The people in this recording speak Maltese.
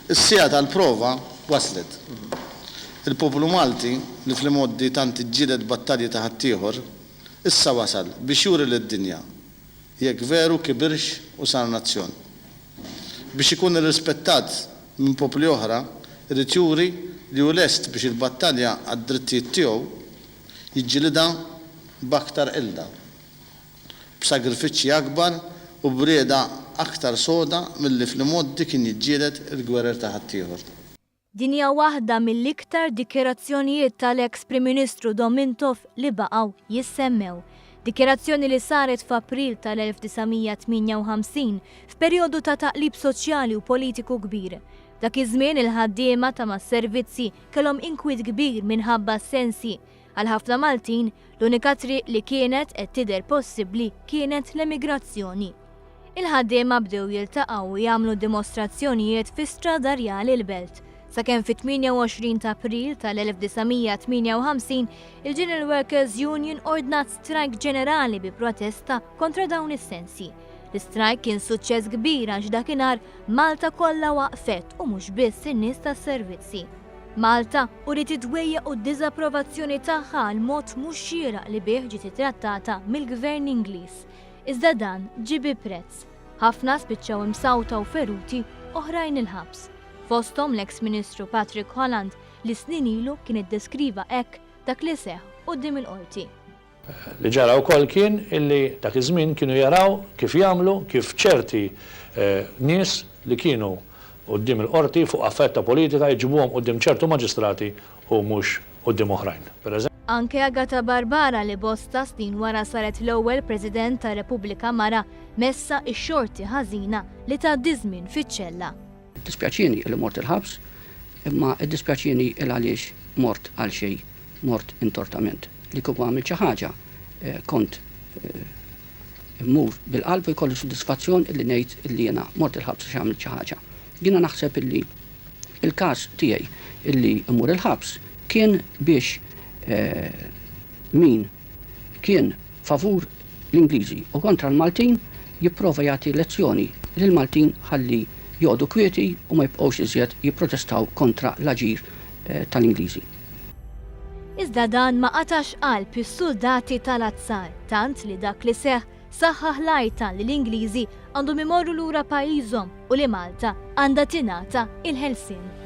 Is-sija tal-prova waslet. Il-poplu Malti li fl-modi tant iġġieled battalji ta' ħaddieħor issa wasal biex juri lid-dinja jekk veru kibirx u sar nazzjon. Biex ikun irrispettat minn popli oħra, irid juri li hu lest biex il-battalja għad-drittijiet tiegħu jiġġielidha b'aktar qilda, b'sagrifiċċji akbar u b'rieda aktar soda milli fl-modi kien jiġġieled il-gwerer ta' ħaddieħor. Din hija waħda mill-iktar dikjerazzjonijiet tal-eks Prim Ministru Domintov li baqgħu jissemmew. Dikjerazzjoni li saret f'April tal-1958 f'perjodu ta' taqlib soċjali u politiku kbir. Dak iż-żmien il-ħaddiema ta' mas-servizzi kellhom inkwit kbir minħabba sensi. Għal ħafna Maltin l-unika triq li kienet qed tidher possibbli kienet l-emigrazzjoni. Il-ħaddiema bdew jiltaqgħu u jagħmlu dimostrazzjonijiet fi strada rjali l-belt. Sakemm fit-28 ta' April tal-1958 il-General Workers Union ordnat strajk ġenerali bi protesta kontra dawn is-sensi. L-istrajk kien suċċess kbir għax dakinhar Malta kollha waqfet u mhux biss in-nies tas-servizzi. Malta uriet idwejjeq d-diżapprovazzjoni tagħha għal mod mhux xieraq li bih ġiet ittrattata mill-Gvern Ingliż. Iżda dan ġibi prezz. Ħafna spiċċaw imsawta u feruti oħrajn il-ħabs. Fosthom l-eks Ministru Patrick Holland li snin ilu kien iddeskriva hekk dak li seħħ quddiem il-qorti. Li ġara wkoll kien illi dak iż-żmien kienu jaraw kif jagħmlu kif ċerti nies li kienu quddiem il-qorti fuq affetta politika jġibuhom quddiem ċertu maġistrati u mhux quddiem oħrajn. Anke Agata Barbara li bosta snin wara saret l-ewwel President ta' Repubblika Mara messa x-xorti ħażina li tgħaddi żmien fiċ-ċella. Dispjaċini li mort il-ħabs, imma dispjaċini għaliex mort għal xejn, mort intortament. Li kieku għamil xi ħaġa kont immur bil-qalb u jkolli soddisfazzjon illi ngħid illi jiena mort il-ħabs għax għamilt xi ħaġa. Jiena naħseb illi il-każ tiegħi illi immur il-ħabs kien biex min kien favur l-Ingliżi u kontra l-Maltin jipprova jagħti lezzjoni lill-Maltin ħalli joqgħdu kwieti u ma jibqgħux iżjed jipprotestaw kontra l-aġir tal-Ingliżi. Iżda dan ma qatax qalb is-soldati tal-azzar, tant li dak li seħħ saħħaħ lajta li l-Ingliżi għandhom imorru lura pajjiżhom u li Malta għandha tingħata il-ħelsien.